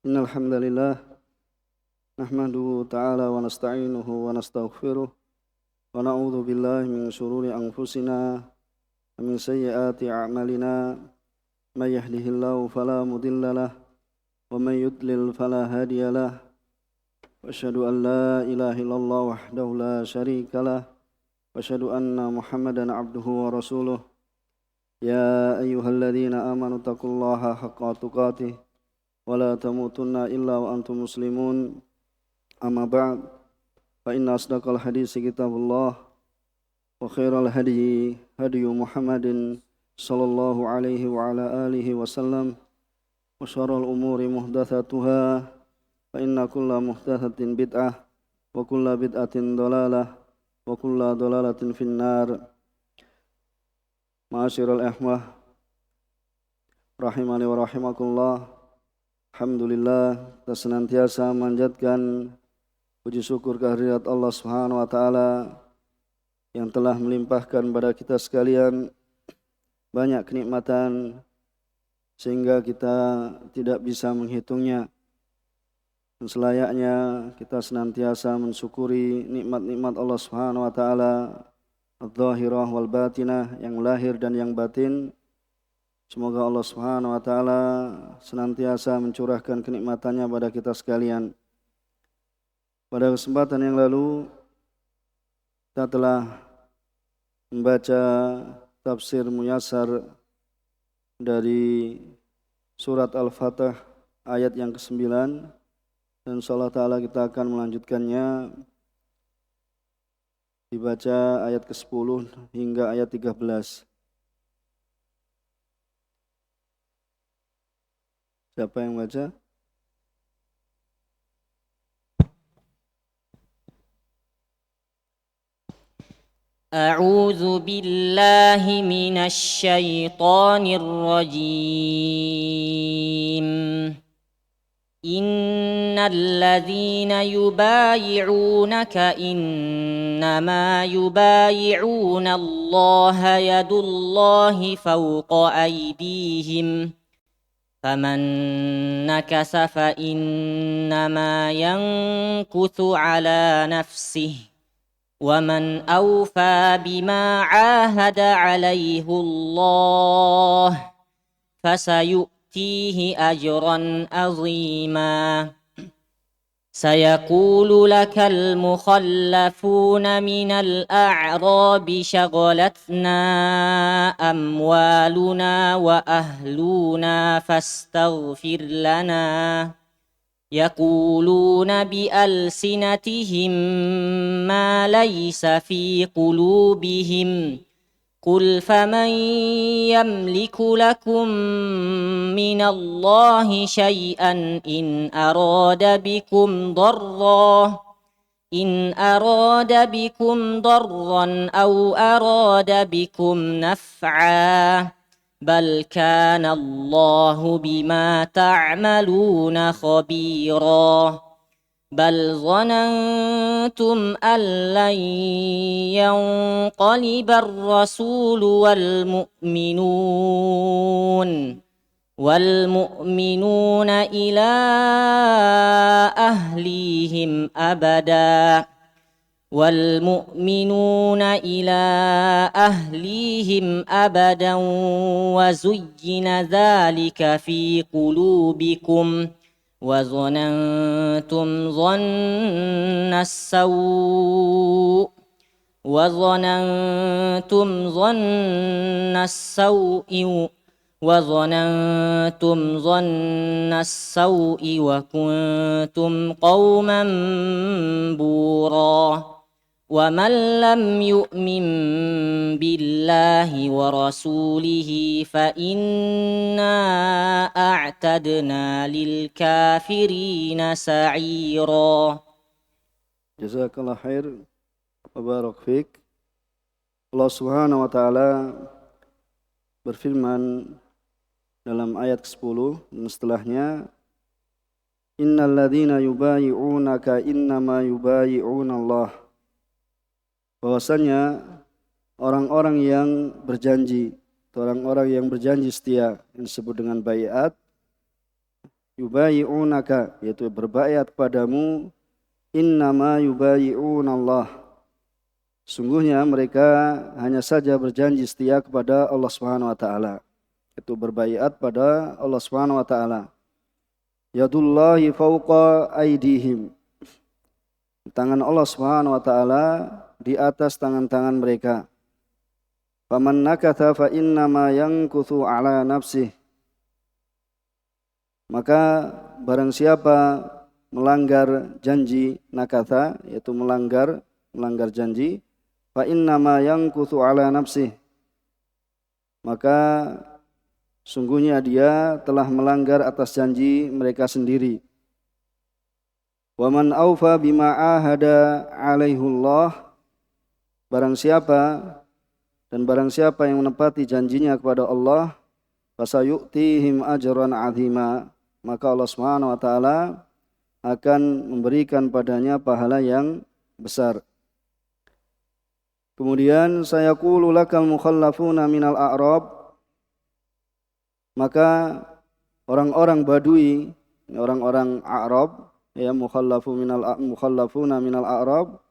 Innal hamdalillah nahmaduhu ta'ala wa nasta'inuhu wa nastaghfiruh wa na'udzu billahi min shururi anfusina wa min sayyiati a'malina may yahdihillahu fala mudhillalah wa may yudlil fala hadiyalah wa asyhadu an la ilaha illallah wahdahu la syarikalah wa asyhadu anna Muhammadan 'abduhu wa rasuluh ya ayyuhalladzina amanu taqullaha haqqa tuqatih ولا تموتن إلا وأنتم مسلمون أما بعد فإن أصدق الحديث كتاب الله وخير الهدي هدي محمد صلى الله عليه وعلى آله وسلم وشر الأمور محدثاتها فإن كل محدثة بدعة وكل بدعة ضلالة وكل ضلالة في النار معاشر الإخوة rahimani wa rahimakumullah. Alhamdulillah, kita senantiasa memanjatkan puji syukur kehadirat Allah Subhanahu wa taala yang telah melimpahkan pada kita sekalian banyak kenikmatan sehingga kita tidak bisa menghitungnya. Dan selayaknya kita senantiasa mensyukuri nikmat-nikmat Allah Subhanahu wa taala adz-dzahirah wal batinah, yang lahir dan yang batin. Semoga Allah Subhanahu wa taala senantiasa mencurahkan kenikmatannya pada kita sekalian. Pada kesempatan yang lalu kita telah membaca tafsir muyassar dari surat Al-Fatah ayat yang ke-9, dan insyaallah taala kita akan melanjutkannya dibaca ayat ke-10 hingga ayat 13. Siapa yang baca? أعوذ بالله من الشيطان الرجيم إن الذين يبايعونك إنما يبايعون الله يد الله فوق أيديهم فمن نكث فإنما ينكث على نفسه ومن أوفى بما عاهد عليه الله فسيؤتيه أجرا عظيما سيقول لك المخلفون من الأعراب شغلتنا أموالنا وأهلنا فاستغفر لنا يقولون بألسنتهم ما ليس في قلوبهم قل فمن يملك لكم من الله شيئا إن أراد بكم ضرا أو أراد بكم نفعا بل كان الله بما تعملون خبيرا بل ظننتم أن لن ينقلب الرسول والمؤمنون إلى أهليهم أبدا وزين ذلك في قلوبكم وظننتم ظن السوء وكنتم قوما بورا ومن لم يؤمن بالله ورسوله فإنا أعتدنا للكافرين سعيرا. Jazakallah khair wa barak fik. Allah Subhanahu wa taala berfirman dalam ayat ke-10 dan setelahnya, innal ladzina yubayi'unaka innama yubayi'una Allah. Bahwasanya orang-orang yang berjanji, orang-orang yang berjanji setia yang disebut dengan baiat, yubayi'unaka, yaitu berbaiat padamu, innama yubayi'unallah, sungguhnya mereka hanya saja berjanji setia kepada Allah Subhanahu wa taala. Itu berbaiat pada Allah Subhanahu wa taala. Yadullahi fawqa aydihim, tangan Allah Subhanahu wa taala di atas tangan-tangan mereka. Faman nakatha fa innama yankuthu ala nafsih, maka barang siapa melanggar janji, nakatha yaitu melanggar janji, fa innama yankuthu ala nafsih, maka sungguhnya dia telah melanggar atas janji mereka sendiri. Wa man aufa bima ahada alaihullah, barang siapa yang menepati janjinya kepada Allah, fasayu'tihim ajran 'azima, maka Allah Subhanahu wa taala akan memberikan padanya pahala yang besar. Kemudian sayaqulu lakal mukhallafuna minal a'rab, maka orang-orang Badui, orang-orang Arab, ya mukhallafuna minal a'rab,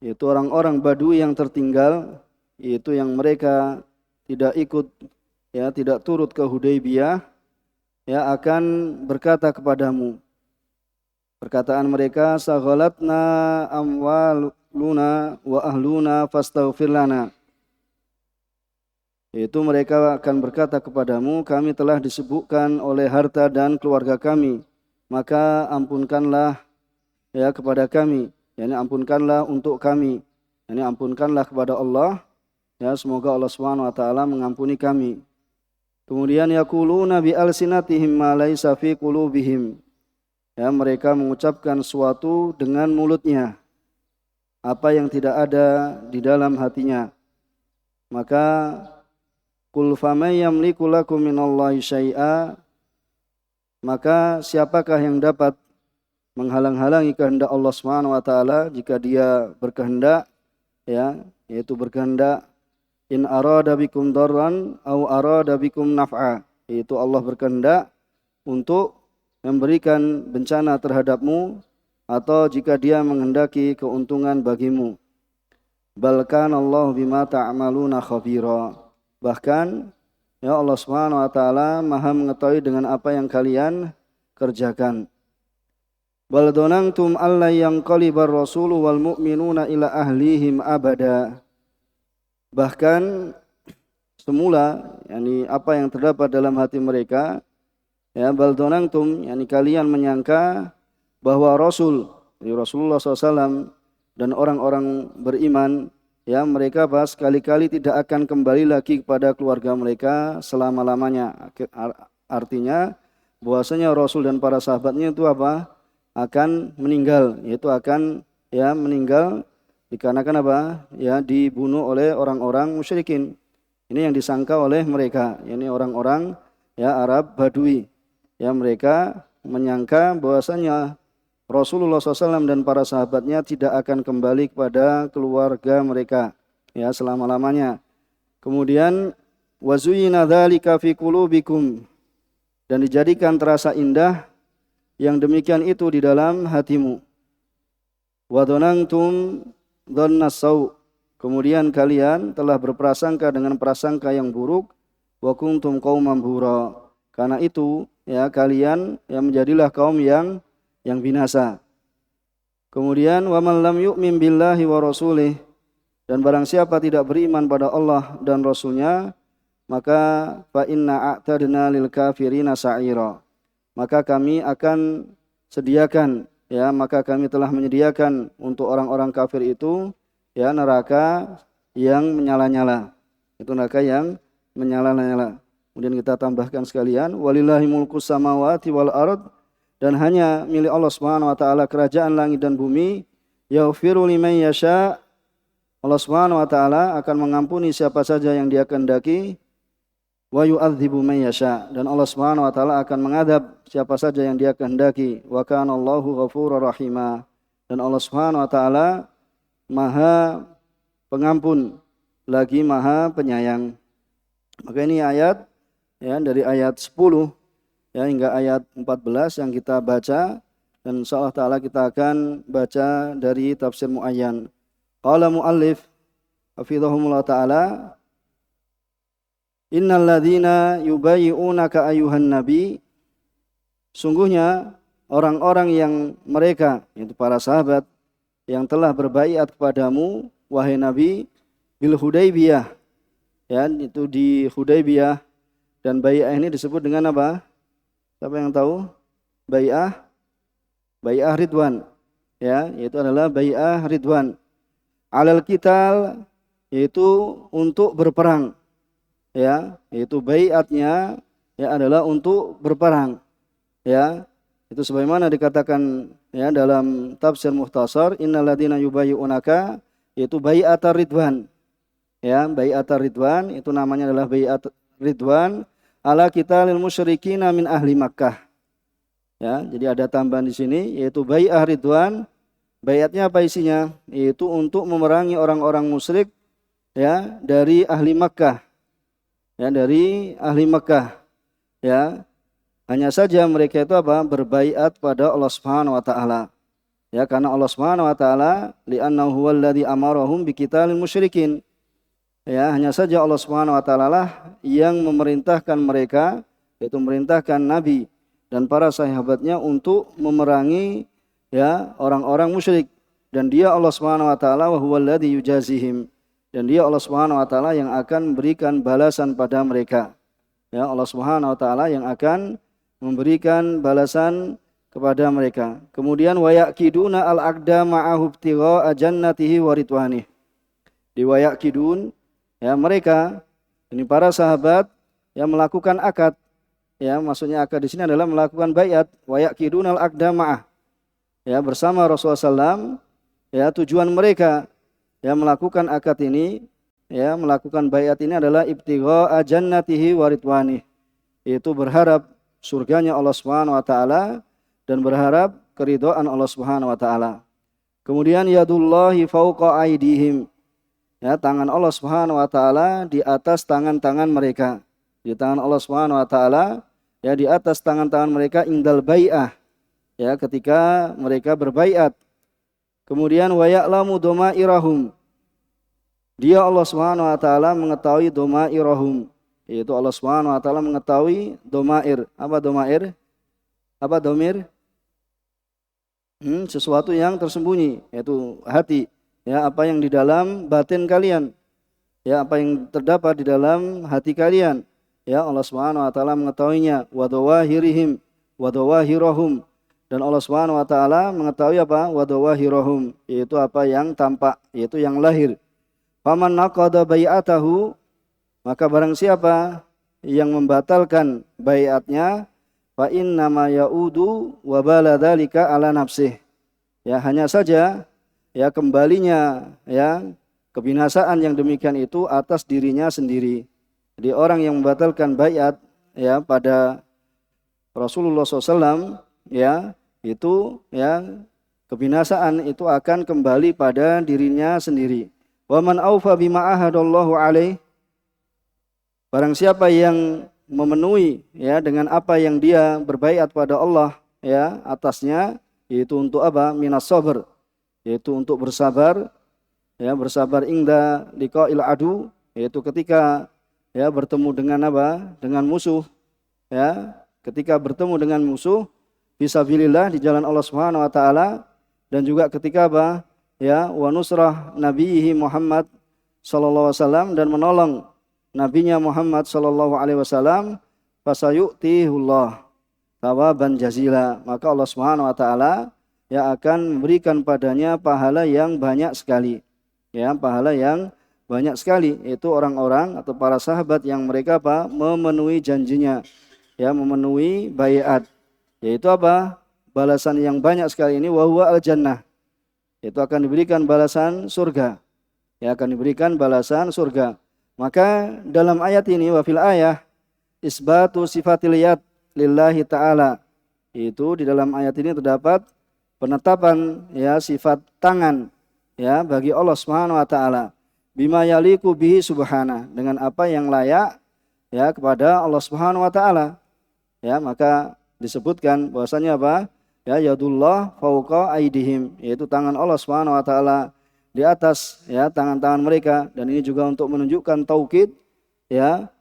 yaitu orang-orang Badui yang tertinggal, yaitu yang mereka tidak ikut, ya tidak turut ke Hudaybiyah, ya akan berkata kepadamu. Perkataan mereka, saghalatna amwaluna wa ahluna fastaghfir lana, yaitu mereka akan berkata kepadamu, kami telah disibukkan oleh harta dan keluarga kami, maka ampunkanlah ya kepada kami, yakni ampunkanlah untuk kami, yakni ampunkanlah kepada Allah, ya semoga Allah Subhanahu wa taala mengampuni kami. Kemudian yaquluna bi alsinatihim ma laisa fi qulubihim, ya mereka mengucapkan suatu dengan mulutnya apa yang tidak ada di dalam hatinya. Maka qul faman yamliku lakum minallahi syai'a, maka siapakah yang dapat menghalang-halangi kehendak Allah Subhanahu wa taala jika dia berkehendak, ya yaitu berkehendak, in arada bikum darran au arada bikum naf'a, yaitu Allah berkehendak untuk memberikan bencana terhadapmu atau jika dia menghendaki keuntungan bagimu. Bal kana Allah bima ta'maluna khabira, bahkan ya Allah Subhanahu wa taala Maha mengetahui dengan apa yang kalian kerjakan. Bal donantum alla yanqalibar rasulu wal mu'minuna ila ahlihim abada, bahkan semula, yakni apa yang terdapat dalam hati mereka, ya bal donantum, yakni kalian menyangka bahwa Rasulullah SAW dan orang-orang beriman, ya mereka sekali-kali tidak akan kembali lagi kepada keluarga mereka selama-lamanya. Artinya bahwasanya Rasul dan para sahabatnya itu akan meninggal, yaitu akan meninggal dikarenakan dibunuh oleh orang-orang musyrikin. Ini yang disangka oleh mereka, yakni orang-orang Arab Badui. Ya mereka menyangka bahwasanya Rasulullah SAW dan para sahabatnya tidak akan kembali kepada keluarga mereka selama-lamanya. Kemudian wazuyina dzalika fi qulubikum, dan dijadikan terasa indah yang demikian itu di dalam hatimu. Wa dhanantum dhannas sau, kemudian kalian telah berprasangka dengan prasangka yang buruk. Wa kuntum qauman bura, karena itu kalian menjadilah kaum yang binasa. Kemudian wa man lam yu'min billahi wa rasulih, dan barang siapa tidak beriman pada Allah dan Rasulnya, maka fa inna a'tadna lil kafirina sa'ira, maka kami akan sediakan, maka kami telah menyediakan untuk orang-orang kafir itu neraka yang menyala-nyala. Itu neraka yang menyala-nyala. Kemudian kita tambahkan sekalian, walillahi mulkus samawati wal ard, dan hanya milik Allah Subhanahu wa taala kerajaan langit dan bumi. Yaghfiru liman yasha, Allah Subhanahu wa taala akan mengampuni siapa saja yang Dia kehendaki. Wa yu'adzibu man yasha, dan Allah Subhanahu wa taala akan mengadab siapa saja yang Dia kehendaki. Wa kana Allahu ghafurur rahima, dan Allah Subhanahu wa taala Maha Pengampun lagi Maha Penyayang. Maka ini ayat dari ayat 10 ya hingga ayat 14 yang kita baca, dan insyaallah taala kita akan baca dari tafsir muayyan. Qala muallif hafizahumullah taala, innal ladzina yubayyi'unaka ayuhan nabi, sungguhnya orang-orang yang mereka, yaitu para sahabat yang telah berbaiat kepadamu wahai Nabi, bil Hudaybiyah, ya itu di Hudaybiyah. Dan bai'ah ini disebut dengan apa? Siapa yang tahu? Bai'ah Ridwan, ya, yaitu adalah bai'ah Ridwan. Alal qital, yaitu untuk berperang, ya, yaitu bai'atnya ya adalah untuk berperang, ya. Itu sebagaimana dikatakan ya dalam tafsir Mukhtasar, innal ladzina yubayyi'unaka, yaitu bai'atar Ridwan. Ya, bai'atar Ridwan itu namanya adalah bai'at Ridwan ala qitalil musyrikin min ahli Makkah. Ya, jadi ada tambahan di sini yaitu bai'ah Ridwan. Bai'atnya apa isinya? Yaitu untuk memerangi orang-orang musyrik ya dari ahli Makkah. Ya, dari ahli Makkah. Ya. Hanya saja mereka itu apa? Berbaiat pada Allah Subhanahu wa taala. Ya, karena Allah Subhanahu wa taala li'annahu huwallazi amarahum biqitalil musyrikin. Ya, hanya saja Allah Subhanahu wa taala lah yang memerintahkan mereka, yaitu memerintahkan Nabi dan para sahabatnya untuk memerangi ya orang-orang musyrik, dan dia Allah Subhanahu wa taala wa huwallazi yujazihim, dan dia Allah Subhanahu wa taala yang akan memberikan balasan pada mereka. Ya, Allah Subhanahu wa taala yang akan memberikan balasan kepada mereka. Kemudian wa yaqiduna al-aqda ma'ahu ibtigha'a jannatihi wa ridwanih. Di wa yaqidun, ya mereka ini para sahabat yang melakukan akad, ya maksudnya akad di sini adalah melakukan baiat, wa yaqiduna al-aqda ma'ah, ya bersama Rasulullah SAW, ya tujuan mereka ya melakukan akad ini, ya melakukan baiat ini adalah ibtigha'a jannatihi wa ridwanih, yaitu berharap surganya Allah Subhanahu wa taala dan berharap keridhaan Allah Subhanahu wa taala. Kemudian yadullahi fauqa aidihim, ya tangan Allah Subhanahu wa taala di atas tangan-tangan mereka. Di tangan Allah Subhanahu wa taala ya di atas tangan-tangan mereka indal bai'ah, ya ketika mereka berbaiat. Kemudian wa ya'lamu domairahum, dia Allah Subhanahu wa taala mengetahui domairahum, yaitu Allah Subhanahu wa taala mengetahui domair. Apa domair? Apa domir? Sesuatu yang tersembunyi, yaitu hati. Ya, apa yang di dalam batin kalian. Ya, apa yang terdapat di dalam hati kalian. Ya, Allah Subhanahu wa taala mengetahuinya. Wa dawahirihim wa dawahirahum. Dan Allah Subhanahu wa taala mengetahui apa? Wa dawahirahum, yaitu apa yang tampak, yaitu yang lahir. Faman naqada bai'atahu, maka barang siapa yang membatalkan baiatnya, fa innama yaudu wa bala dzalika ala nafsih. Ya hanya saja ya kembalinya ya kebinasaan yang demikian itu atas dirinya sendiri. Jadi orang yang membatalkan baiat ya pada Rasulullah SAW ya itu ya kebinasaan itu akan kembali pada dirinya sendiri. Wa man aufa bima ahadallahu alaih, barang siapa yang memenuhi ya dengan apa yang dia berbaiat pada Allah ya atasnya, yaitu untuk apa? Minas sabr, yaitu untuk bersabar, ya bersabar inda liqa'il adu, yaitu ketika ya bertemu dengan apa? Dengan musuh, ya ketika bertemu dengan musuh fisabilillah di jalan Allah Subhanahu wa taala, dan juga ketika apa? Ya wa nusrah nabiyhi Muhammad sallallahu alaihi wasallam, dan menolong nabinya Muhammad sallallahu alaihi wasallam, fasayu'tihullah thawaban jazila, maka Allah Subhanahu wa taala ya akan memberikan padanya pahala yang banyak sekali. Ya, pahala yang banyak sekali, yaitu orang-orang atau para sahabat yang mereka apa? Memenuhi janjinya. Ya, memenuhi baiat. Yaitu apa? Balasan yang banyak sekali ini wa huwa al-jannah. Itu akan diberikan balasan surga. Ya, akan diberikan balasan surga. Maka dalam ayat ini wa fil ayah isbatu sifatil yad lillahi ta'ala. Itu di dalam ayat ini terdapat penetapan ya sifat tangan ya bagi Allah Subhanahu wa taala. Bima yaliku bihi subhana, dengan apa yang layak ya kepada Allah Subhanahu wa taala. ya maka disebutkan bahwasanya apa? Ya yadullah fauqa aidihim, yaitu tangan Allah Subhanahu wa taala di atas ya tangan-tangan mereka, dan ini juga untuk menunjukkan taukid ya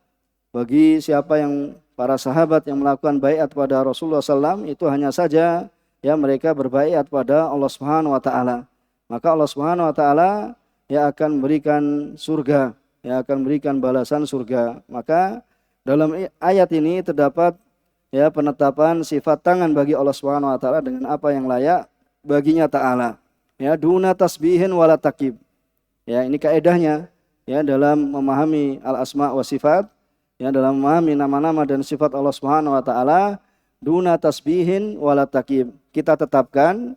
bagi siapa yang para sahabat yang melakukan baiat pada Rasulullah SAW itu hanya saja ya mereka berbaiat pada Allah Subhanahu wa taala. Maka Allah Subhanahu wa taala ya akan memberikan surga, ya akan memberikan balasan surga. Maka dalam ayat ini terdapat ya penetapan sifat tangan bagi Allah Subhanahu wa taala dengan apa yang layak baginya taala. Ya duna tasbihin wala takib. Ya ini kaedahnya ya dalam memahami al-asma wa sifat, ya dalam memahami nama-nama dan sifat Allah Subhanahu wa taala, duna tasbihin wala takib. Kita tetapkan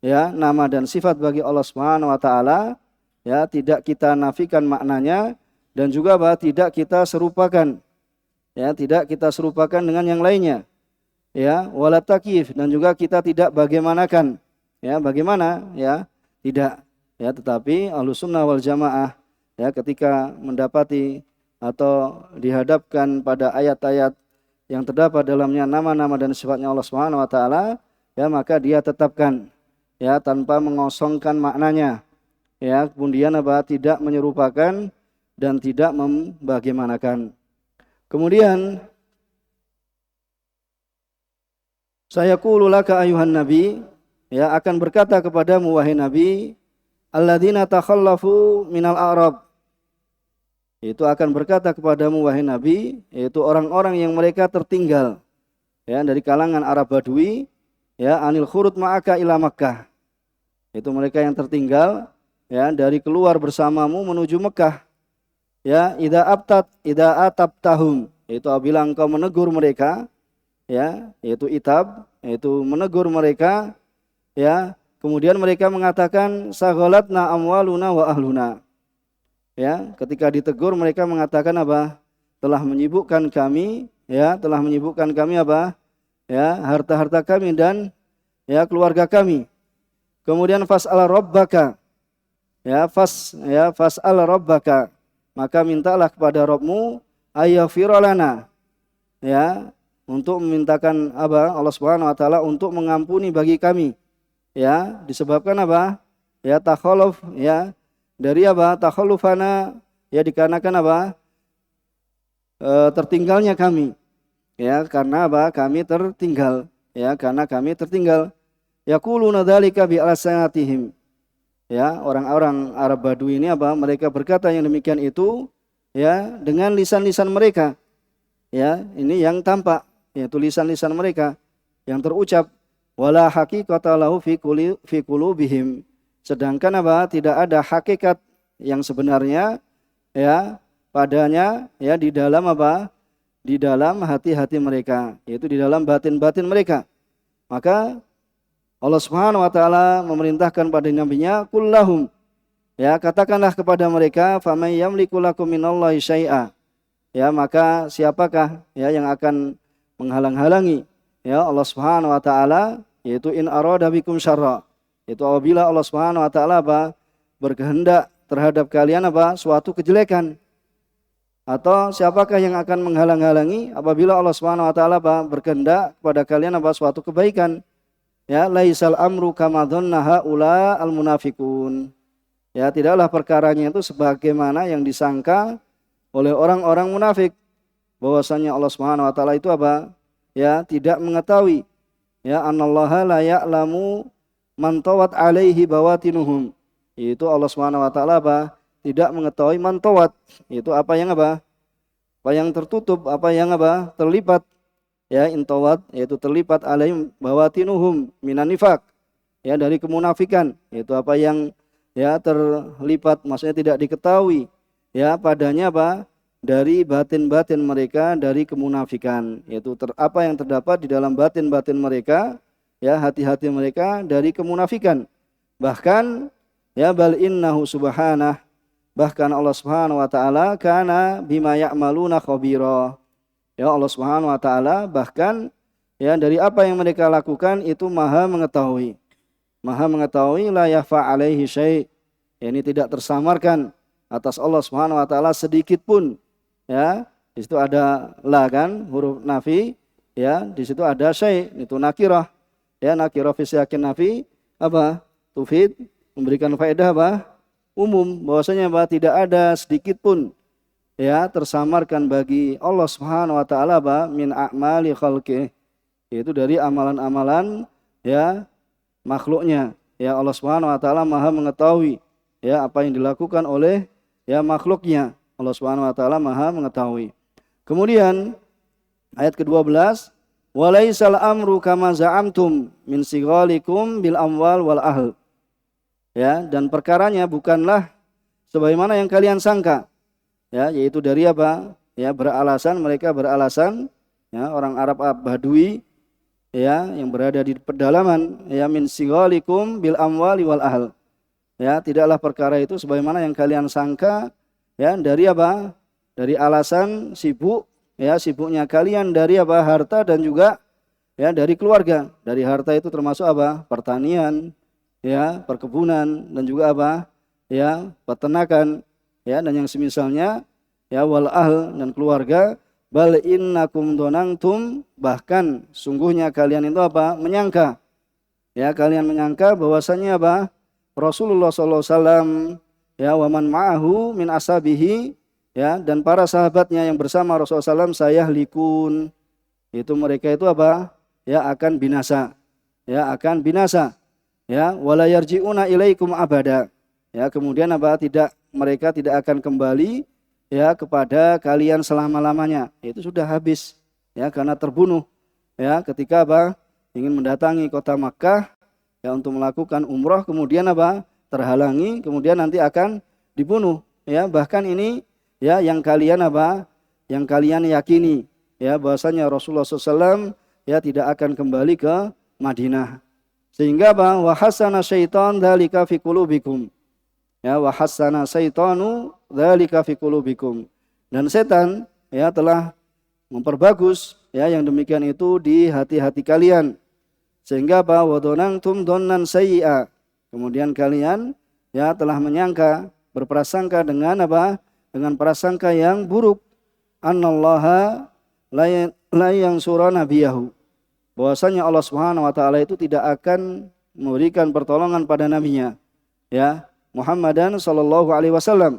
ya nama dan sifat bagi Allah Subhanahu wa taala, ya tidak kita nafikan maknanya, dan juga tidak kita serupakan. Ya, tidak kita serupakan dengan yang lainnya. Ya, wala takif, dan juga kita tidak bagaimanakan. Ya, bagaimana? Ya, tidak. Ya, tetapi Ahlussunnah wal Jamaah ya ketika mendapati atau dihadapkan pada ayat-ayat yang terdapat dalamnya nama-nama dan sifatnya Allah Subhanahu wa taala, ya maka dia tetapkan ya tanpa mengosongkan maknanya. Ya, kemudian tidak menyerupakan dan tidak membagaimanakan. Kemudian saya qulu laka ayuhan nabi, ya akan berkata kepadamu wahai nabi, alladzina takhallafu minal a'rab, itu akan berkata kepadamu wahai nabi, yaitu orang-orang yang mereka tertinggal ya dari kalangan Arab Badui, ya anil khurut ma'aka ila Makkah. Itu mereka yang tertinggal ya dari keluar bersamamu menuju Mekah. Ya, idza atabtahum, itu apabila engkau menegur mereka, ya, yaitu itab, yaitu menegur mereka, ya, kemudian mereka mengatakan saghalatna amwaluna wa ahluna. Ya, ketika ditegur mereka mengatakan apa? Telah menyibukkan kami, ya, telah menyibukkan kami apa? Ya, harta-harta kami dan ya keluarga kami. Kemudian fas'al rabbaka. Ya, fas'al rabbaka. Maka mintalah kepada Rabbmu ayaghfira lana, ya, untuk memintakan apa? Allah Subhanahu wa taala untuk mengampuni bagi kami. Ya, disebabkan apa? Ya takhalluf, ya, dari apa? Takhallufana, ya dikarenakan apa? Tertinggalnya kami. Ya, karena apa? Kami tertinggal, ya, karena kami tertinggal. Yaquluna dzalika bi alsanatihim. Ya, orang-orang Arab Badui ini apa? Mereka berkata yang demikian itu ya dengan lisan-lisan mereka. Ya, ini yang tampak, yaitu lisan-lisan mereka yang terucap, wala haqiqata lahu fi qulubihim. Sedangkan apa? Tidak ada hakikat yang sebenarnya ya padanya ya di dalam apa? Di dalam hati-hati mereka, yaitu di dalam batin-batin mereka. Maka Allah Subhanahu wa taala memerintahkan pada nabinya, kullahum, ya katakanlah kepada mereka, famay yamliku lakum minallahi syai'a, ya maka siapakah ya yang akan menghalang-halangi ya Allah Subhanahu wa taala, yaitu in arada bikum syarra, itu apabila Allah Subhanahu wa taala apa berkehendak terhadap kalian apa suatu kejelekan, atau siapakah yang akan menghalang-halangi apabila Allah Subhanahu wa taala apa berkehendak kepada kalian apa suatu kebaikan. Ya, laisal amru kama dhanna haula al munafiqun. Ya, tidaklah perkaranya itu sebagaimana yang disangka oleh orang-orang munafik, bahwasanya Allah Subhanahu wa taala itu apa? Ya, tidak mengetahui. Ya, anallaha la ya'lamu man tawat alaihi bawatinuhum. Itu Allah Subhanahu wa taala apa? Tidak mengetahui man tawat. Itu apa yang apa? Apa yang tertutup, apa yang apa? Terlipat. Ya, intawat, yaitu terlipat alaihim bawatinuhum minan nifaq, ya dari kemunafikan, yaitu apa yang ya terlipat, maksudnya tidak diketahui ya padanya apa dari batin-batin mereka dari kemunafikan, yaitu apa yang terdapat di dalam batin-batin mereka, ya hati-hati mereka dari kemunafikan. Bahkan ya bal innahu subhanah, bahkan Allah Subhanahu wa taala kana bima ya'maluna khabira. Ya, Allah Subhanahu wa taala bahkan ya dari apa yang mereka lakukan itu Maha mengetahui. Maha mengetahui, la yakhfa alaihi syai'. Ya, ini tidak tersamarkan atas Allah Subhanahu wa taala sedikit pun. Ya, di situ ada la kan, huruf nafi, ya di situ ada syai, itu nakirah. Ya, nakirah fi siyakin nafi apa? Tufid, memberikan faedah apa? Umum, bahwasanya apa? Tidak ada sedikit pun ya tersamarkan bagi Allah Subhanahu wa taala apa? Min a'mali khalqih, yaitu dari amalan-amalan ya makhluknya. Ya, Allah Subhanahu wa taala Maha mengetahui ya apa yang dilakukan oleh ya makhluknya. Allah Subhanahu wa taala Maha mengetahui. Kemudian ayat ke-12, walaisal amru kama za'amtum min sighalikum bil amwal wal ahl. Ya, dan perkaranya bukanlah sebagaimana yang kalian sangka. Ya, yaitu dari apa? Ya, mereka beralasan ya orang Arab Badui ya yang berada di pedalaman ya min sighalikum bil amwali wal ahl. Ya, tidaklah perkara itu sebagaimana yang kalian sangka ya dari apa? Dari alasan sibuk ya sibuknya kalian dari apa? Harta dan juga ya dari keluarga. Dari harta itu termasuk apa? Pertanian, ya, perkebunan dan juga apa? Ya, peternakan ya dan yang semisalnya ya wal ahl dan keluarga. Bal innakum donangtum, bahkan sungguhnya kalian itu apa? Menyangka. Ya, kalian menyangka bahwasanya apa? Rasulullah sallallahu alaihi wasallam ya wa man ma'ahu min ashabihi ya dan para sahabatnya yang bersama Rasulullah SAW sayahlikun. Itu mereka itu apa? Ya akan binasa. Ya akan binasa. Ya wala yarji'una ilaikum abada. Ya kemudian apa? Mereka tidak akan kembali ya kepada kalian selama-lamanya. Itu sudah habis ya karena terbunuh ya ketika apa? Ingin mendatangi kota Makkah ya untuk melakukan umrah, kemudian apa? Terhalangi, kemudian nanti akan dibunuh. Ya bahkan ini ya yang kalian apa? Yang kalian yakini ya bahwasanya Rasulullah SAW ya tidak akan kembali ke Madinah. Sehingga apa? Wa hasana syaitan dzalika fi qulubikum. Ya wa hasana syaitanu dzalika fi qulubikum. Dan setan ya telah memperbagus ya yang demikian itu di hati-hati kalian. Sehingga apa? Wa donantum donnan sayyi'a. Kemudian kalian ya telah menyangka, berprasangka dengan apa? Dengan prasangka yang buruk. Annallaha la yansura nabiyahu. Bahwasanya Allah Subhanahu wa taala itu tidak akan memberikan pertolongan pada nabinya. Ya, Muhammadan sallallahu alaihi wasallam.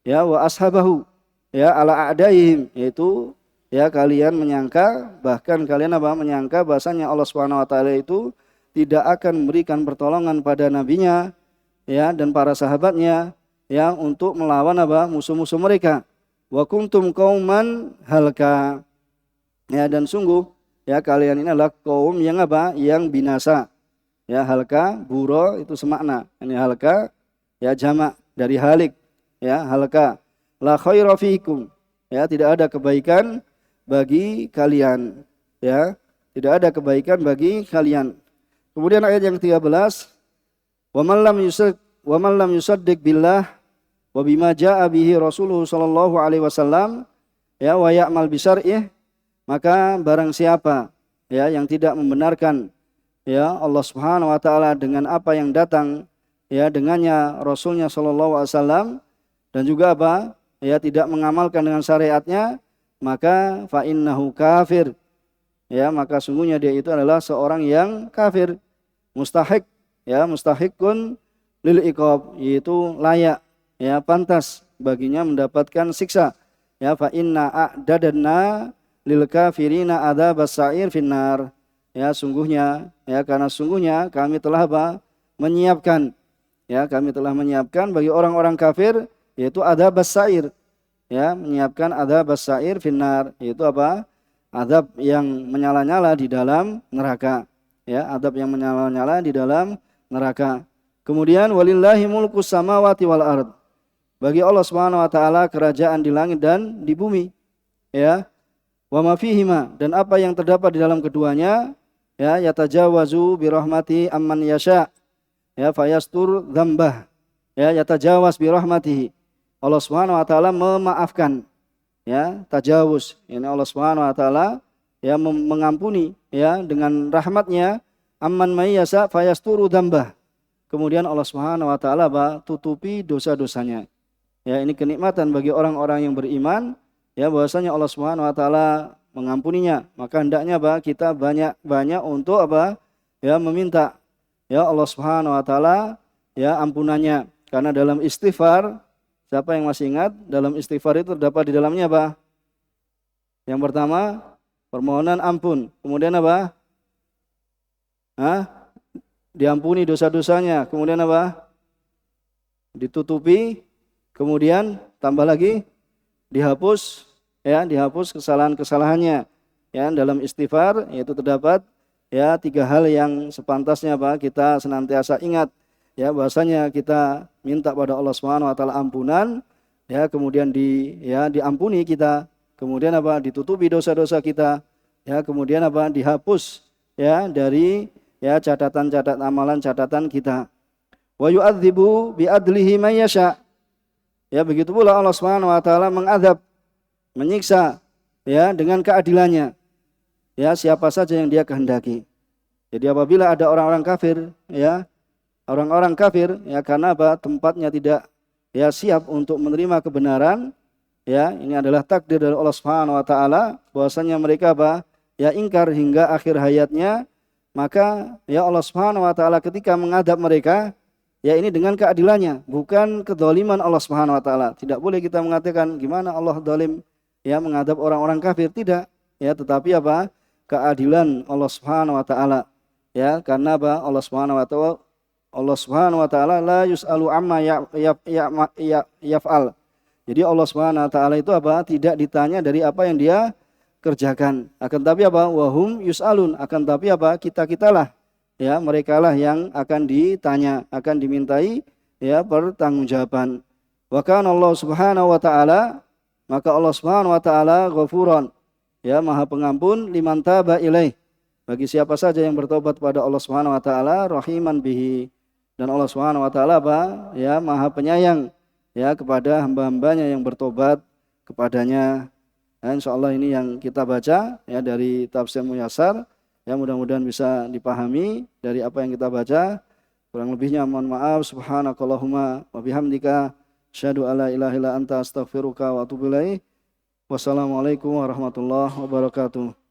Ya, wa ashabahu. Ya, ala a'daihim, yaitu ya kalian menyangka, bahkan kalian apa? Menyangka bahwasanya Allah Subhanahu wa taala itu tidak akan memberikan pertolongan pada nabinya ya dan para sahabatnya ya untuk melawan apa? Musuh-musuh mereka. Wa kuntum qauman halka. Ya dan sungguh ya kalian ini adalah kaum yang apa? Yang binasa. Ya halka, buro itu semakna. Ini halka ya jamak dari halik. Ya halka. La khaira fiikum. Ya tidak ada kebaikan bagi kalian. Ya tidak ada kebaikan bagi kalian. Kemudian ayat yang 13. Wa man lam yusaddiq billah wa bima jaa bihi Rasulullah sallallahu alaihi wasallam ya wa ya'mal bi syar'ih, maka barang siapa ya yang tidak membenarkan ya Allah Subhanahu wa taala dengan apa yang datang ya dengannya Rasulnya sallallahu alaihi wasallam dan juga apa ya tidak mengamalkan dengan syariatnya, maka fa innahu kafir. Ya, maka sungguhnya dia itu adalah seorang yang kafir. Mustahik ya mustahiqun lil iqab, yaitu layak ya pantas baginya mendapatkan siksa. Ya fa inna a'dadanna lil kafirina adzabas sa'ir finnar. Ya sungguhnya ya karena sungguhnya kami telah menyiapkan ya kami telah menyiapkan bagi orang-orang kafir yaitu adzabas sa'ir. Ya, menyiapkan adzabas sa'ir finnar, yaitu apa? Azab yang menyala-nyala di dalam neraka. Ya, azab yang menyala-nyala di dalam neraka. Kemudian walillahi mulkus samawati wal ard. Bagi Allah Subhanahu wa taala kerajaan di langit dan di bumi. Ya. Wa ma fihima, dan apa yang terdapat di dalam keduanya, ya yatajawazu bi rahmati amman yasha. Ya, fayastur dzambah. Ya, yatajawaz bi rahmatihi. Allah Subhanahu wa taala memaafkan. Ya, tajawuz. Ini Allah Subhanahu wa taala ya mengampuni ya dengan rahmatnya amman mayyasa fayasturu dzambah. Kemudian Allah Subhanahu wa taala tutupi dosa-dosanya. Ya, ini kenikmatan bagi orang-orang yang beriman ya bahwasanya Allah Subhanahu wa taala mengampuninya. Maka hendaknya apa? Kita banyak-banyak untuk apa? Ya, meminta ya Allah Subhanahu wa taala ya ampunannya. Karena dalam istighfar, siapa yang masih ingat? Dalam istighfar itu terdapat di dalamnya apa? Yang pertama, permohonan ampun. Kemudian apa? Diampuni dosa-dosanya. Kemudian apa? Ditutupi. Kemudian tambah lagi dihapus ya, dihapus kesalahan-kesalahannya. Ya, dalam istighfar yaitu terdapat ya 3 hal yang sepantasnya apa? Kita senantiasa ingat. Ya, bahasanya kita minta pada Allah Subhanahu wa taala ampunan, ya, kemudian diampuni kita. Kemudian apa? Ditutupi dosa-dosa kita. Ya, kemudian apa? Dihapus ya dari ya catatan amalan catatan kita. Wa yu'adzibu bi adlihi may yasha. Ya, begitu pula Allah Subhanahu wa taala mengadab, menyiksa ya dengan keadilannya. Ya, siapa saja yang Dia kehendaki. Jadi apabila ada orang-orang kafir ya, orang-orang kafir ya karena apa? Tempatnya tidak ya siap untuk menerima kebenaran, ya, ini adalah takdir dari Allah Subhanahu wa taala bahwasanya mereka apa? Ya ingkar hingga akhir hayatnya. Maka ya Allah Subhanahu wa taala ketika mengadab mereka, ya ini dengan keadilannya, bukan kedzaliman Allah Subhanahu wa taala. Tidak boleh kita mengatakan gimana Allah zalim ya mengadab orang-orang kafir, tidak. Ya, tetapi apa? Keadilan Allah Subhanahu wa taala. Ya, karena apa? Allah Subhanahu wa taala la yus'alu amma yaf'al. Jadi Allah Subhanahu wa taala itu apa? Tidak ditanya dari apa yang Dia kerjakan. Akan tapi apa? Wahum yus'alun. Akan tapi apa? Kita-kitalah ya, merekalah yang akan ditanya, akan dimintai ya pertanggungjawaban. Wa kana Allah Subhanahu wa taala, maka Allah Subhanahu wa taala ghafuran, ya Maha Pengampun, liman taba ilaih, bagi siapa saja yang bertobat pada Allah Subhanahu wa taala, rahiman bihi, dan Allah Subhanahu wa taala apa? Ya Maha Penyayang ya kepada hamba-hambanya yang bertobat kepadanya. Nah, insyaallah ini yang kita baca ya dari tafsir Muyassar. Ya, mudah-mudahan bisa dipahami dari apa yang kita baca. Kurang lebihnya mohon maaf. Subhanakallahumma wa bihamdika asyhadu alla ilaha illa anta astaghfiruka wa atubu ilaik. Wassalamualaikum warahmatullahi wabarakatuh.